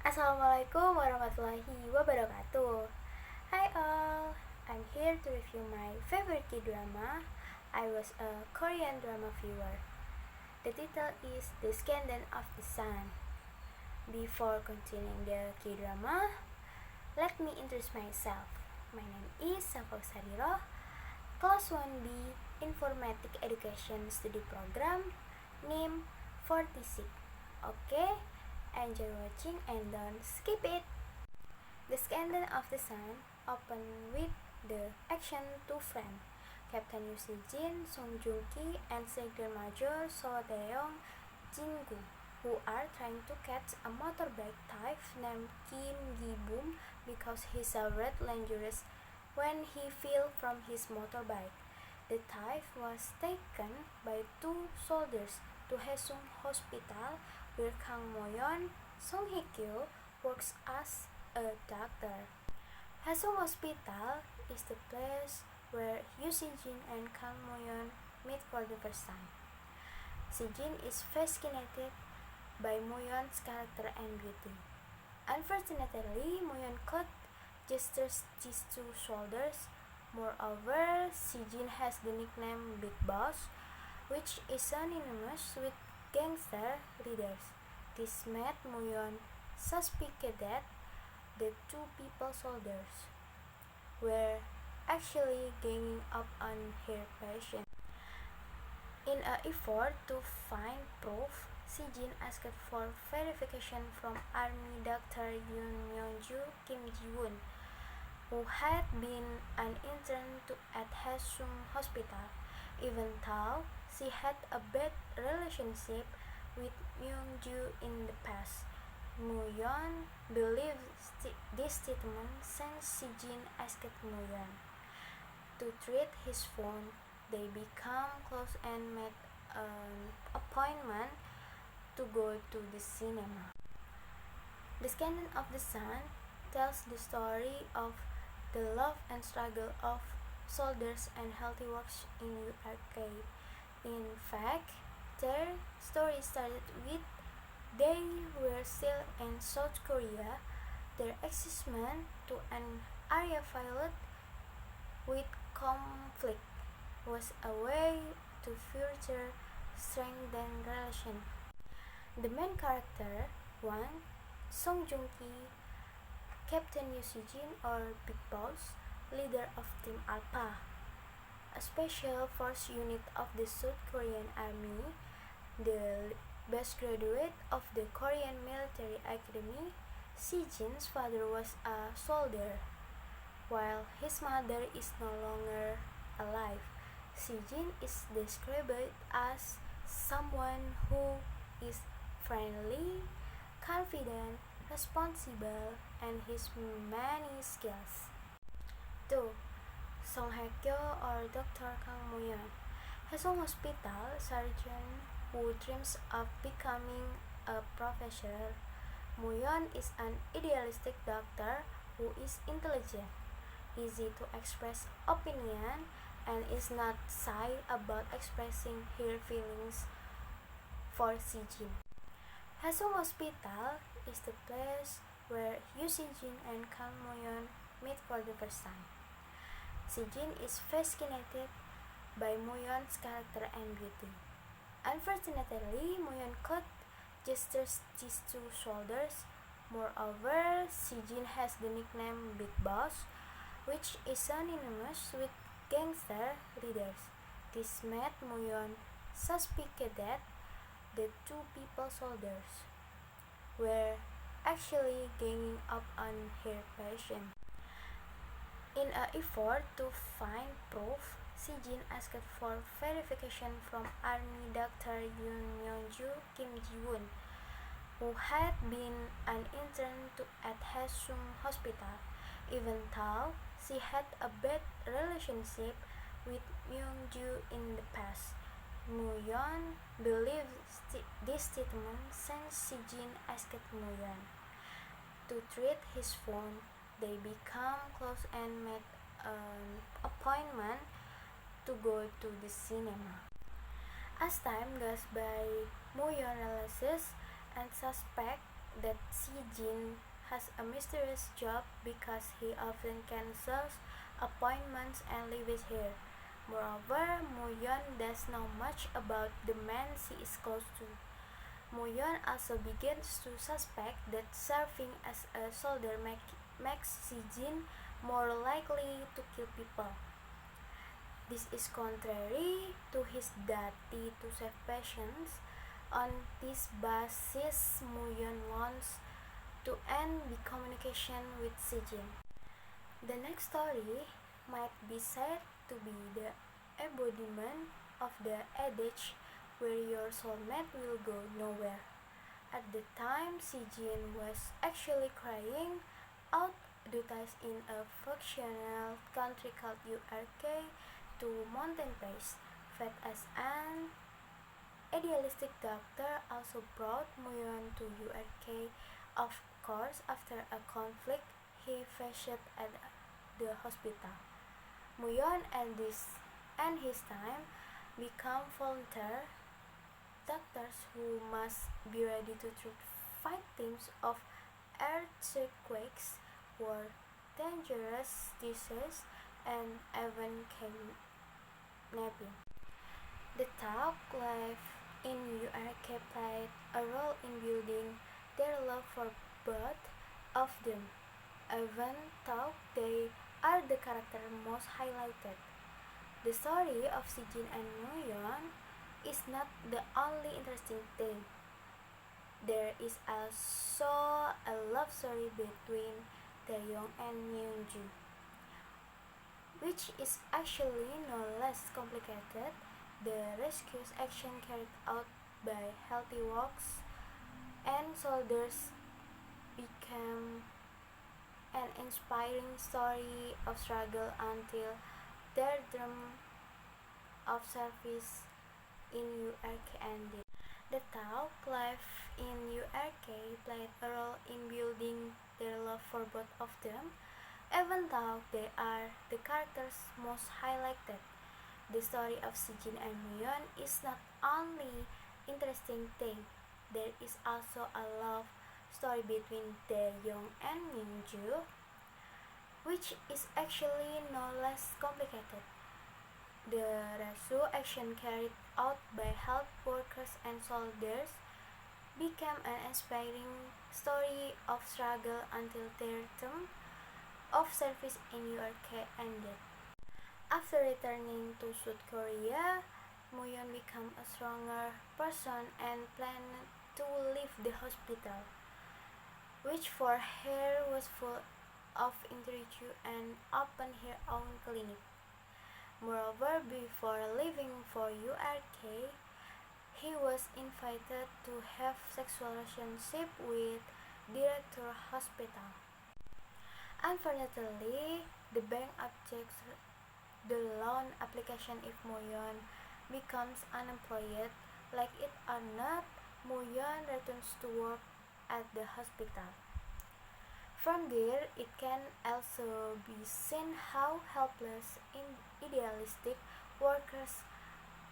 Assalamualaikum warahmatullahi wabarakatuh. Hi all, I'm here to review my favorite K-drama. I was a Korean drama viewer. The title is The Scandal of the Sun. Before continuing the K-drama, let me introduce myself. My name is Safo Sadiro, Class 1B Informatic Education Study Program, NIM 46. Okay, enjoy watching and don't skip it. The Scandal of the Sun open with the action two friends, Captain Yoo Si-jin, Song Joong-ki, and Second Major So Taeyong Jin-gu, who are trying to catch a motorbike thief named Kim Gi-boom because he suffered injuries when he fell from his motorbike. The thief was taken by two soldiers to Haesung Hospital, where Kang Mo-yeon, Song Hye-kyo, works as a doctor. Haesung Hospital is the place where Yoo Si-jin and Kang Mo-yeon meet for the first time. Si-jin is fascinated by Mo-yeon's character and beauty. Unfortunately, Mo-yeon cut gestures these two soldiers. Moreover, Si-jin has the nickname Big Boss, which is synonymous with gangster leaders. This made Mo-yeon suspected that the two people soldiers were actually ganging up on her patient. In an effort to find proof, Si-jin asked for verification from Army Doctor Yoon Myung-ju Kim Ji-woon, who had been an intern at Haesung Hospital. Even though she had a bad relationship with Myung-ju in the past, Mo-yeon believes this statement since Si-jin asked Mo-yeon to treat his wound. They become close and make an appointment to go to the cinema. The Scandal of the Sun tells the story of the love and struggle of soldiers and healthy works in UK. In fact, their story started with they were still in South Korea. Their accession to an area filled with conflict was a way to further strengthen relations. The main character, one, Song Joong-ki, Captain Yoo Si-jin or Big Boss, leader of Team Alpha, a special force unit of the South Korean Army, the best graduate of the Korean Military Academy. Si-jin's father was a soldier, while his mother is no longer alive. Si-jin is described as someone who is friendly, confident, responsible, and his many skills. 2. Song Hye-kyo or Dr. Kang Mo-yeon, Haesung Hospital surgeon who dreams of becoming a professor. Mo-yeon is an idealistic doctor who is intelligent, easy to express opinion, and is not shy about expressing her feelings for Si-jin. Haesung Hospital is the place where Yoo Si-jin and Kang Mo-yeon meet for the first time. Si-jin is fascinated by Mo-yeon's character and beauty. Unfortunately, Mo-yeon cut gestures these two soldiers. Moreover, Si-jin has the nickname Big Boss, which is synonymous with gangster leaders. This made Mo-yeon suspected that the two people soldiers were actually ganging up on her patient. In an effort to find proof, Si-jin asked for verification from Army Doctor Yoon Myung-ju Kim Ji-woon, who had been an intern at Haesung Hospital. Even though she had a bad relationship with Myung-ju in the past, Mo-yeon believes this statement since Si-jin asked Mo-yeon to treat his wound. They become close and make an appointment to go to the cinema. As time goes by, Mo-yeon realizes and suspects that Si-jin has a mysterious job because he often cancels appointments and leaves here. Moreover, Moyeon does know much about the man she is close to. Moyeon also begins to suspect that serving as a soldier makes Si-jin more likely to kill people. This is contrary to his duty to save patients. On this basis, Moyeon wants to end the communication with Si-jin. The next story might be said to be the embodiment of the adage where your soulmate will go nowhere. At the time, Si-jin was actually crying out advertised in a fictional country called URK to Mountain Pace. Fate as an idealistic doctor also brought Moyeon to URK, of course, after a conflict he faced at the hospital. Moyeon and his time become volunteer doctors who must be ready to treat victims of earthquakes, war, dangerous diseases, and even kidnapping. The talk life in URK played a role in building their love for both of them, even though they are the character most highlighted. The story of Si-jin and Moyeon is not the only interesting thing. There is also a love story between Taeyong and Myungju, which is actually no less complicated. The rescue action carried out by Healthy Works and soldiers became an inspiring story of struggle until their term of service in URK ended. The talk life in URK played a role in building their love for both of them, even though they are the characters most highlighted. The story of Si-jin and Moyeon is not only interesting thing. There is also a love story between Taeyong and Myungju, which is actually no less complicated. The rescue action carried out by health workers and soldiers became an inspiring story of struggle until their term of service in URK ended. After returning to South Korea, Moyeon became a stronger person and planned to leave the hospital, which for her was full of intrigue, and open her own clinic. Moreover, before leaving for URK, he was invited to have sexual relationship with director hospital. Unfortunately, the bank objects the loan application if Moyeon becomes unemployed. Like it or not, Moyeon returns to work at the hospital. From there, it can also be seen how helpless idealistic workers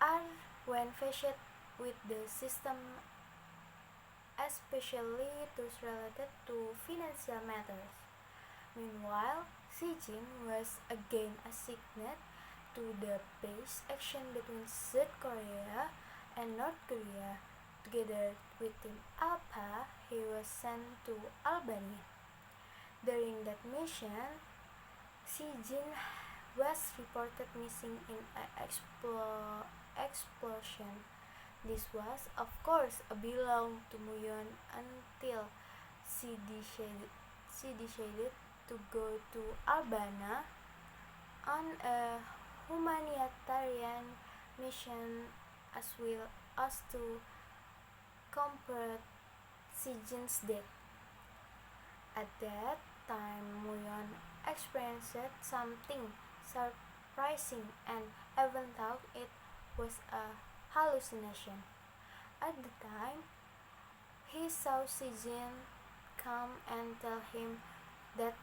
are when faced with the system, especially those related to financial matters. Meanwhile, Si-jin was again assigned to the peace action between South Korea and North Korea. Together with Team Alpha, he was sent to Albania. During that mission, Si-jin was reported missing in an explosion. This was, of course, a blow to Moyeon until she decided to go to Albania on a humanitarian mission as well as to comfort Si-jin's death. At that time, Moyeon experienced something surprising and even thought it was a hallucination. At the time, he saw Si-jin come and tell him that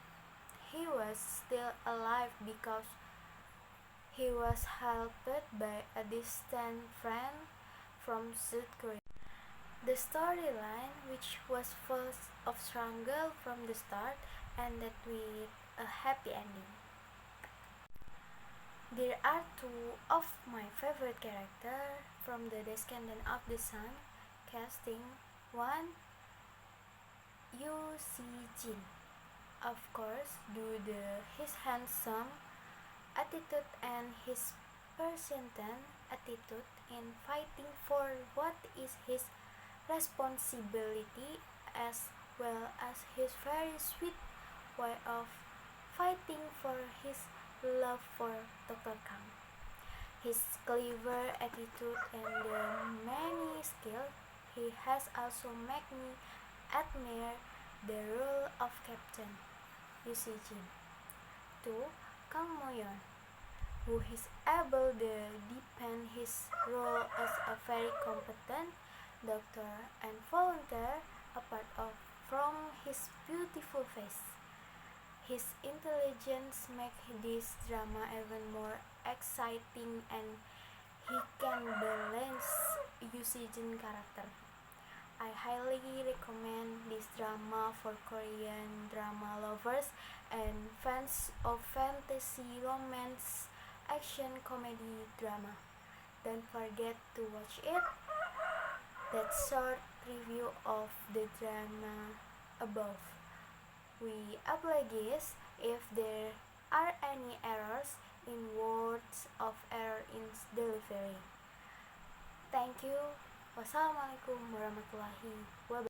he was still alive because he was helped by a distant friend from South Korea. The storyline, which was full of struggle from the start, ended with a happy ending. There are two of my favorite characters from the Descendant of the Sun casting. One, Yu Si Jin, of course, due to his handsome attitude and his persistent attitude in fighting for what is his responsibility, as well as his very sweet way of fighting for his love for Dr. Kang. His clever attitude and the many skills he has also make me admire the role of Captain Yu Si Jin. 2. Kang Moyon, who is able to deepen his role as a very competent doctor and volunteer apart from his beautiful face. His intelligence makes this drama even more exciting, and he can balance Yu Si Jin character. I highly recommend this drama for Korean drama lovers and fans of fantasy, romance, action, comedy drama. Don't forget to watch it. That short review of the drama above. We apologize if there are any errors in words of error in delivery. Thank you. Wassalamualaikum warahmatullahi wabarakatuh.